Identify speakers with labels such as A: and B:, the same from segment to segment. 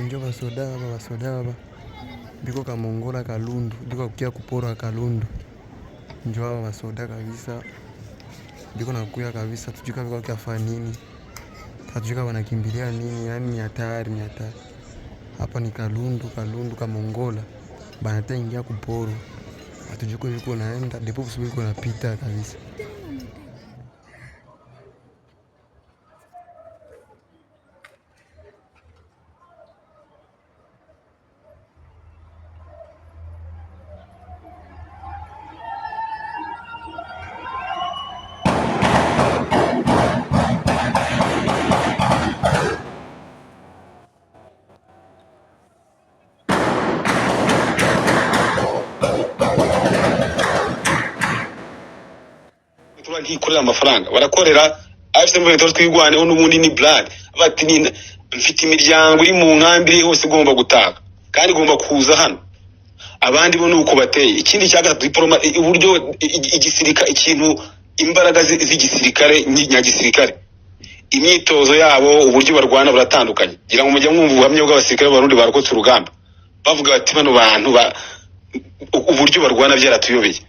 A: Njo basodaba biko kamongola Kalundu biko kukia kupora Kalundu, njo hao basoda kabisa biko nakuya kabisa, tujuka biko kiafanya nini, tujuka wanakimbilia nini, yani ni hatari. Hapa ni Kalundu kamongola banata ingia kuporo, atujuko biko naenda depo biko napita kabisa.
B: Ntikorera amafaranga barakorera afite mvento twigwaneho n'ubundi ni black bati ni mfite imiryango iri mu nkambi hose igomba gutaka kandi igomba kuza hano abandi bo nuko bateye. Ikindi cyaka diploma uburyo igisirika ikintu imbaraga z'igisirikare nyagisirikare imyitozo yabo uburyo barwana buratandukanye. Gira ngo mujye mwumva ubuhamya bw'abasirikare b'Abarundi barokotse urugamba bavuga bati bano bantu uburyo barwana byaratuyobeye.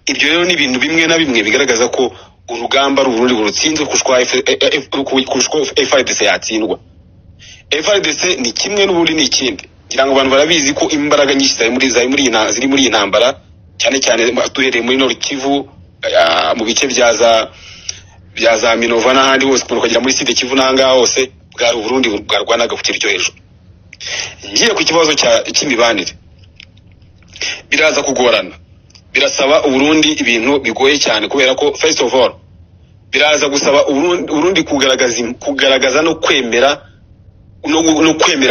B: Ibyo rero ni ibintu bimwe na bimwe bigaragaza ko urugamba rurundi burutsinzwe kushwa FARDC yatsindwa. FARDC ni kimwe n'ubundi ni ikindi. Ngira ngo abantu barabizi ko imbaraga nyinshi ziri muri intambara cyane cyane duhereye muri Nord Kivu mu bice bya za Minova n'ahandi hose kugira muri Sud Kivu n'anga hose bwari Burundi bwarwanaga ku kiri cyo hejuru. Ngiye ku kibazo cy'imibanire biraza kugorana, birasaba Uburundi ibintu bigoye cyane kubera ko first of all biraza gusaba Uburundi kugaragaza no kwemera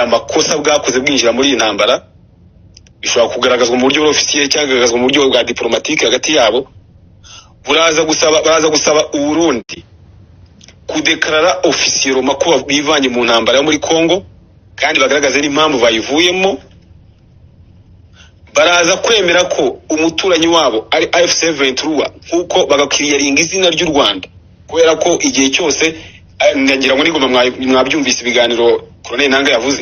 B: amakosa bwakoze bwinjira muri iyi ntambara. Bishobora kugaragazwa mu buryo officiel cyangwa kugaragazwa mu buryo bwa diplomatique hagati yabo. Baraza gusaba Uburundi kudekarara officiel makuba bivanye mu ntambara yo muri Kongo kandi bagaragaze n'impamvu bayivuyemo. Baraza kwemera ko umuturanyi wabo ari AFC/M23 nkuko bagakiriyaringa izina ry'u Rwanda kubera ko igihe cyose ngira ngo nigoma mwabyumvise ibiganiro Colonel Nanga yavuze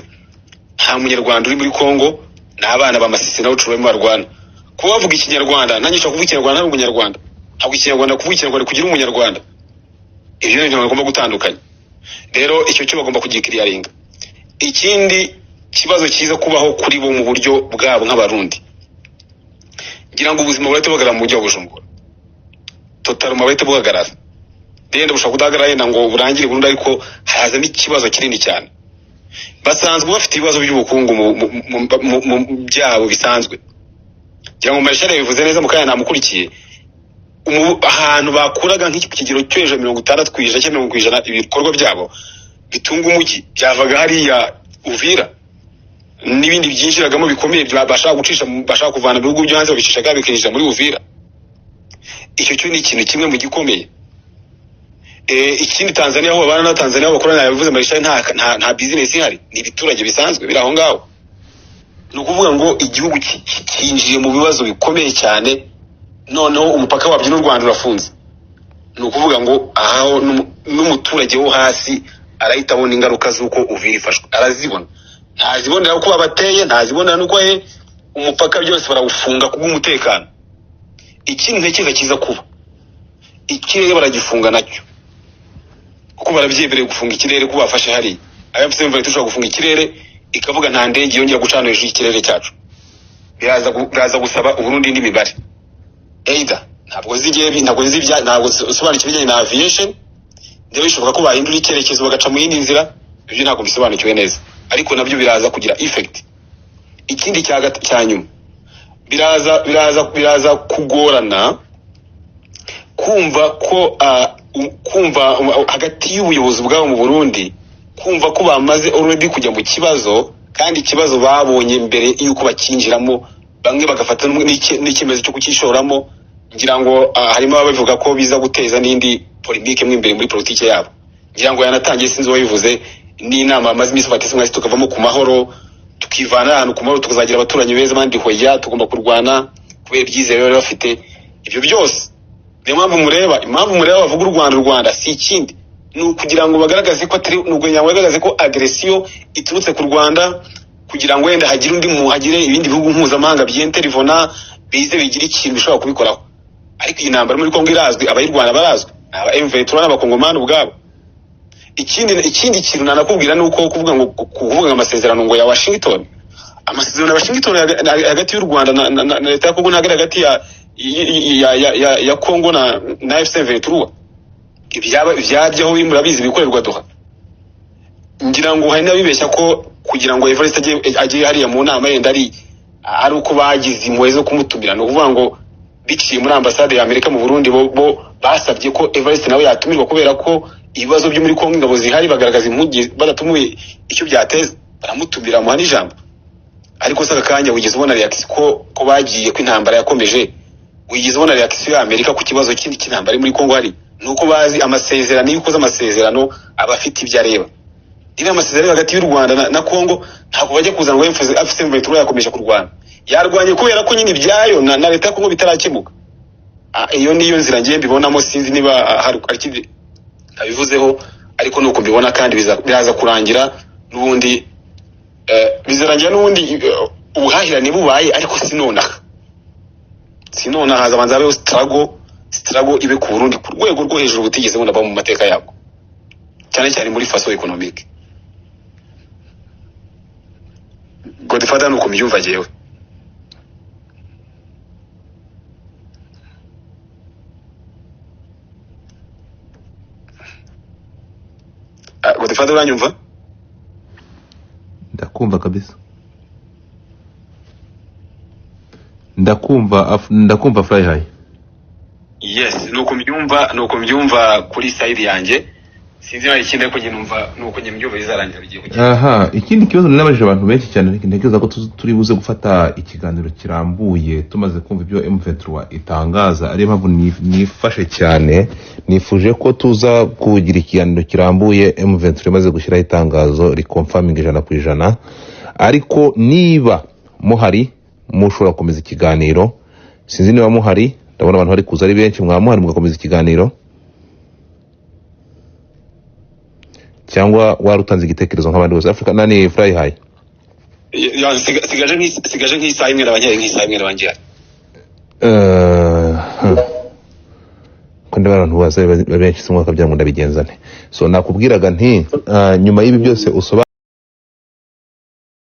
B: nta munyarwanda uri muri Kongo n'abana bamasisi nawo cubemo barwana kuba bavuga ikinyarwanda nanyisha kuvuga ikinyarwanda ari umunyarwanda ntabwo ikinyarwanda kuvuga ikinyarwanda kugira umunyarwanda. Ibyo ni bagomba gutandukanya. Rero icyo cyo bagomba kugikiriyaringa. Ikindi kibazo cyiza kubaho kuri bo mu buryo bwabo nk'Abarundi. Ngira ngo ubuzima burate bugarara mu buryo bujumbura. Total mu bahite bugarara. Dende bushaka kudagarara yenda ngo burangire burundu ariko hazamo ikibazo kinini cyane. Basanzwe bafite ibibazo by'ubukungu mu byabo bisanzwe. Ngira ngo Marshal yabivuze neza mukanya namukurikiye. Ahantu bakuraga nk'ikigero cyo hejuru 60% cyangwa 70% ibikorwa byabo bitunga umujyi byavaga hariya Uvira n'ibindi byinjiragamo bikomeye bashaka gucisha bashaka kuvana mu bihugu byo hanze bicishaga bikinjira muri Uvira. Icyo cyo ni ikintu kimwe mu gikomeye. Ikindi Tanzania aho babana na Tanzania bakorana yavuze Marshal nta business ihari ni ibiturage bisanzwe biri aho ngaho. Ni ukuvuga ngo igihugu kinjiye mu bibazo bikomeye cyane noneho umupaka wabyo n'u Rwanda urafunze. Ni ukuvuga ngo aho n'umuturage wo hasi arahita abona ingaruka z'uko Uvira ifashwe arazibona. Ntazibonera uko babateye ntazibonera nuko umupaka byose barawufunga kubw'umutekano. Ikindi ntekereza kiza kuba ikirere baragifunga nacyo kuko barabyebereye gufunga ikirere kuba bafashe hari ayafise mva tushobora gufunga ikirere ikavuga nta ndege yongera gucana hejuru y'ikirere cyacu, biraza gusaba Uburundi indi mibare. Either ntabwo usobanukira ibijyanye na aviation, ndebe bishoboka ko bahindura icyerekezo bagaca mu yindi nzira, ibyo ntabwo bisobanukiwe neza, ariko nabyo biraza kugira effect. Ikindi cya nyuma, biraza kugorana kumva ko hagati y'ubuyobozi bwabo mu Burundi, kumva ko bamaze already kujya mu kibazo, kandi ikibazo babonye mbere yuko bakinjiramo, bamwe bagafata n'ikimezo cyo kukishoramo. Ngira ngo harimo abavuga ko biza guteza n'indi polemique mwe imbere muri politike yabo. Ngira ngo yanatangiye sinzi wabivuze n'inama amaze imisi batese mwese tukavamo ku mahoro, tukivana ahantu ku mahoro, tukazagira abaturanyi beza bandi hoya, tugomba kurwana kubera ibyizere bari bafite. Ibyo byose niyo mpamvu mureba bavuga u Rwanda si ikindi, ni ukugira ngo bagaragaze ko atari n'ubwo bagaragaze ko agression iturutse ku Rwanda, kugira ngo wenda hagire ibindi bihugu mpuzamahanga by'interivona bize bigira ikintu bishobora kubikoraho. Ariko iyi ntambara muri Kongo irazwi, abayirwana barazwi, aba M23 n'abakongomani ubwabo. Ikindi kintu nanakubwira ni uko kuvuga amasezerano ngo ya Washington, amasezerano ya Washington hagati y'u Rwanda na leta ya Kongo, ntabwo hagati ya Kongo na F23. Ibyabyaho murabizi bikorerwa Doha. Ngira ngo hari n'abibeshya ko kugira ngo Evariste ajye hariya mu nama yenda ari uko bagize impuhwe zo kumutumira. No kuvuga ngo biciye muri ambasade ya Amerika mu Burundi bo basabye ko Evariste nawe yatumirwa, kubera ko ibibazo byo muri Kongo ingabo zihari, bagaragaza impugi badatumuye icyo byateza, baramutumira muha n'ijambo. Ariko saka kanya wigeze ubona reaction ko bagiye ko intambara yakomeje, wigeze ubona reaction ya Amerika ku kibazo kindi cy'intambara muri Kongo hari? Nuko bazi amasezerano, yuko amasezerano abafite ibyo areba. Iriya amasezerano hagati y'u Rwanda na Kongo ntabwo bajya kuzana ngo M23 yakomeje kurwana, yarwanye kubera ko nyine ibyayo na leta ya Kongo bitarakemuka. Iyo niyo nzira ngiye mbibonamo, sinzi niba hari ikindi abivuzeho, ariko nuko mbibona, kandi biraza kurangira n'ubundi bizarangira n'ubundi ubuhahirane bubaye, ariko sinona haza banza abeho struggle ibe ku Burundi ku rwego rwo hejuru butigeze bunda mu mateka yabo, cyane muri faso economique. Godfather nuko mbyumva jewe. Godfather uranyumva?
C: Ndakumva kabisa. Ndakumva Fly High.
B: Yes, nuko mbyumva kuri side yanjye. Sinzi nayo ikindi ko numva nuko mbyumva bizarangira bigiye kugenda.
C: Aha, ikindi kibazo nabajije abantu benshi cyane, ntekereza ko turi buze gufata ikiganiro kirambuye tumaze kumva ibyo M23 itangaza. Ari mpamvu nifashe cyane, nifuje ko tuza kugira ikiganiro kirambuye M23 imaze gushyiraho itangazo reconfirming 100%. Ariko niba muhari mushobora komeza ikiganiro, sinzi niba muhari, ndabona abantu bari kuza ari benshi, mwamuhari mugakomeza ikiganiro, cyangwa warutanze igitekerezo nk'abandi bose. Africa nani Fly High?
B: Sigaje nk'isaha imwe n'abangira.
C: Ko ndabantu baza benshi simwe akabyanga ndabigenzane. So nakubwiraga nti nyuma y'ibi byose usoba